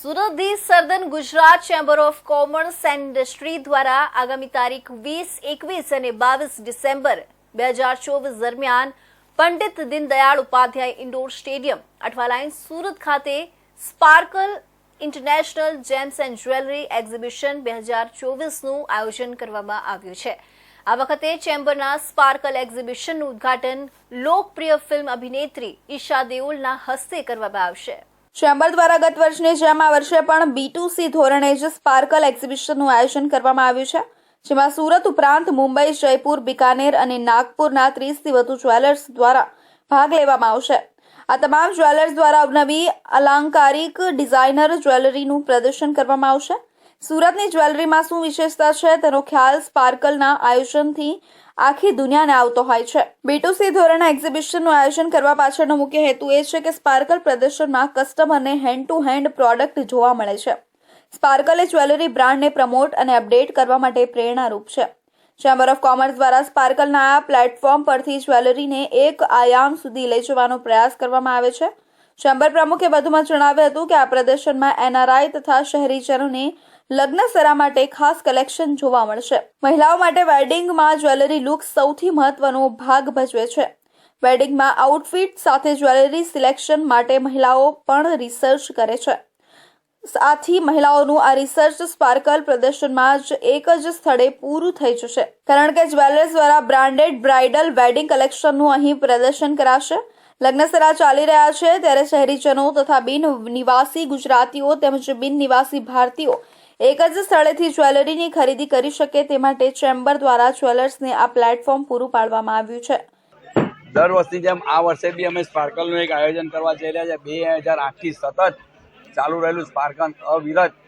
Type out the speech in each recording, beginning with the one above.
સુરતની southern Gujarat chamber of commerce and industry દ્વારા આગામી તારીખ 20, 21 અને 22 ડિસેમ્બર 2024 દરમિયાન પંડિત દીનદયાળ ઉપાધ્યાય ઇન્ડોર સ્ટેડિયમ અઠવાલાઇન સુરત ખાતે sparkle international gems and jewellery exhibition 2024નું આયોજન કરવામાં આવ્યું છે। આ વખતે ચેમ્બરના સ્પાર્કલ એક્ઝિબિશનનું ઉદ્ઘાટન લોકપ્રિય ફિલ્મ અભિનેત્રી ઈશા દેઓલના હસ્તે કરવામાં આવશે। ચેમ્બર દ્વારા ગત વર્ષની જેમ આ વર્ષે પણ B2C ધોરણે જ સ્પાર્કલ એક્ઝિબિશનનું આયોજન કરવામાં આવ્યું છે, જેમાં સુરત ઉપરાંત મુંબઈ, જયપુર, બિકાનેર અને નાગપુરના 30થી વધુ જ્વેલર્સ દ્વારા ભાગ લેવામાં આવશે। આ તમામ જ્વેલર્સ દ્વારા અવનવી અલંકારિક ડિઝાઇનર જ્વેલરીનું પ્રદર્શન કરવામાં આવશે। સુરતની જ્વેલરીમાં શું વિશેષતા છે તેનો ખ્યાલ સ્પાર્કલના આયોજનથી આખી દુનિયાને આવતો હોય છે। B2C ધોરણે એક્ઝિબિશનનું આયોજન કરવા પાછળનો મુખ્ય હેતુ એ છે કે સ્પાર્કલ પ્રદર્શનમાં કસ્ટમરને હેન્ડ ટુ હેન્ડ પ્રોડક્ટ જોવા મળે છે। સ્પાર્કલ એ જ્વેલરી બ્રાન્ડને પ્રમોટ અને અપડેટ કરવા માટે પ્રેરણારૂપ છે। ચેમ્બર ઓફ કોમર્સ દ્વારા સ્પાર્કલના આ પ્લેટફોર્મ પરથી જ્વેલરીને એક આયામ સુધી લઈ જવાનો પ્રયાસ કરવામાં આવે છે। ચેમ્બર પ્રમુખે વધુમાં જણાવ્યું હતું કે આ પ્રદર્શનમાં NRI તથા શહેરીજનોને લગ્નસરા માટે ખાસ કલેક્શન જોવા મળશે। મહિલાઓ માટે વેડિંગમાં જ્વેલરી લુક સૌથી મહત્વનો ભાગ ભજવે છે। વેડિંગમાં આઉટફિટ સાથે જ્વેલરી સિલેક્શન માટે મહિલાઓ પણ રિસર્ચ કરે છે। આથી મહિલાઓનું આ રિસર્ચ સ્પાર્કલ પ્રદર્શનમાં જ એક જ સ્થળે પૂરું થઈ જશે, કારણ કે જ્વેલર્સ દ્વારા બ્રાન્ડેડ બ્રાઇડલ વેડિંગ કલેક્શનનું અહીં પ્રદર્શન કરાશે। લગ્નસરા ચાલી રહ્યા છે ત્યારે શહેરીજનો તથા બિન નિવાસી ગુજરાતીઓ તેમજ બિન નિવાસી ભારતીયો એક જ સ્થળેથી જ્વેલરીની ખરીદી કરી શકે તે માટે ચેમ્બર દ્વારા જ્વેલર્સને આ પ્લેટફોર્મ પૂરું પાડવામાં આવ્યું છે। દર વર્ષની જેમ આ વર્ષે બી અમે સ્પાર્કલનું એક આયોજન કરવા જઈ રહ્યા છે। 2008થી સતત ચાલુ રહેલું સ્પાર્કલ અવિરત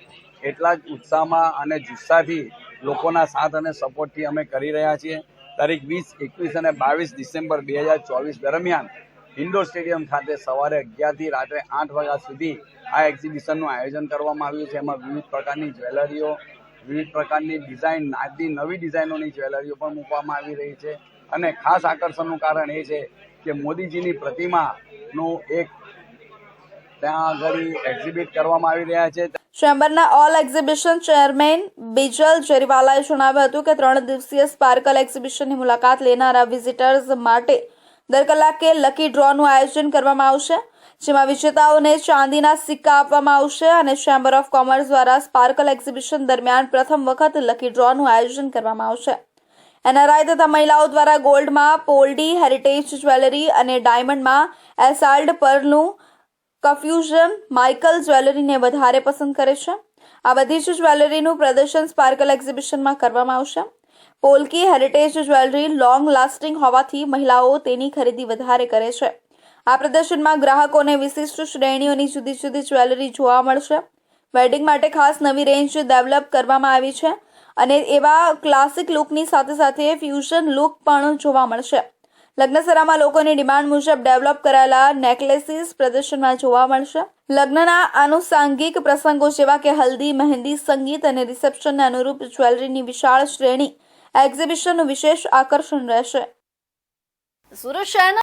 એટલા જ ઉત્સાહમાં અને જુસ્સાથી લોકોના સાથ અને સપોર્ટથી અમે કરી રહ્યા છીએ। તારીખ 20, 21 અને 22 ડિસેમ્બર 2024 દરમિયાન ઇન્ડોર સ્ટેડિયમ ખાતે સવારે 11થી રાત્રે 8 વાગ્યા સુધી આ એક્ઝિબિશનનું આયોજન કરવામાં આવ્યું છે। એમાં વિવિધ પ્રકારની જ્વેલરીઓ, વિવિધ પ્રકારની ડિઝાઇન, આજની નવી ડિઝાઇનોની જ્વેલરીઓ પણ મૂકવામાં આવી રહી છે અને ખાસ આકર્ષણનું કારણ એ છે કે મોદીજીની પ્રતિમાનું એક ત્યાં આગળ એક્ઝિબિટ કરવામાં આવી રહ્યા છે। ચેમ્બરના ઓલ એક્ઝિબિશન ચેરમેન બિજલ જરીવાલાએ જણાવ્યું હતું કે 3 દિવસીય સ્પાર્કલ એક્ઝિબિશનની મુલાકાત લેનારા વિઝિટર્સ માટે દર કલાકે લકી ડ્રોનું આયોજન કરવામાં આવશે, જેમાં વિજેતાઓને ચાંદીના સિક્કા આપવામાં આવશે અને ચેમ્બર ઓફ કોમર્સ દ્વારા સ્પાર્કલ એક્ઝિબિશન દરમિયાન પ્રથમ વખત લકી ડ્રોનું આયોજન કરવામાં આવશે। NRI તથા મહિલાઓ દ્વારા ગોલ્ડમાં પોલ્ડી હેરિટેજ જ્વેલરી અને ડાયમંડમાં એસાલ્ડ પર્લનું કફ્યુઝન માઇકલ જ્વેલરીને વધારે પસંદ કરે છે। આ બધી જ જ્વેલરીનું પ્રદર્શન સ્પાર્કલ એક્ઝિબિશનમાં કરવામાં આવશે। Polki heritage jewellery long lasting હોવાથી મહિલાઓ તેની ખરીદી વધારે કરે છે। આ પ્રદર્શનમાં ગ્રાહકોને વિશિષ્ટ શ્રેણીઓની જુદી જુદી જ્વેલરી જોવા મળશે। વેડિંગ માટે ખાસ નવી રેન્જ ડેવલપ કરવામાં આવી છે અને એવા ક્લાસિક લુકની સાથે સાથે ફ્યુઝન લુક પણ જોવા મળશે। લગ્નસરામાં લોકોની ડિમાન્ડ મુજબ ડેવલપ કરાયેલા નેકલેસીસ પ્રદર્શનમાં જોવા મળશે। લગ્નના આનુષાંગિક પ્રસંગો જેવા કે હલ્દી, મહેંદી, સંગીત અને રિસેપ્શનને અનુરૂપ જ્વેલરીની વિશાળ શ્રેણી એક્ઝિબિશનનું વિશેષ આકર્ષણ રહેશે। સુરત શહેરના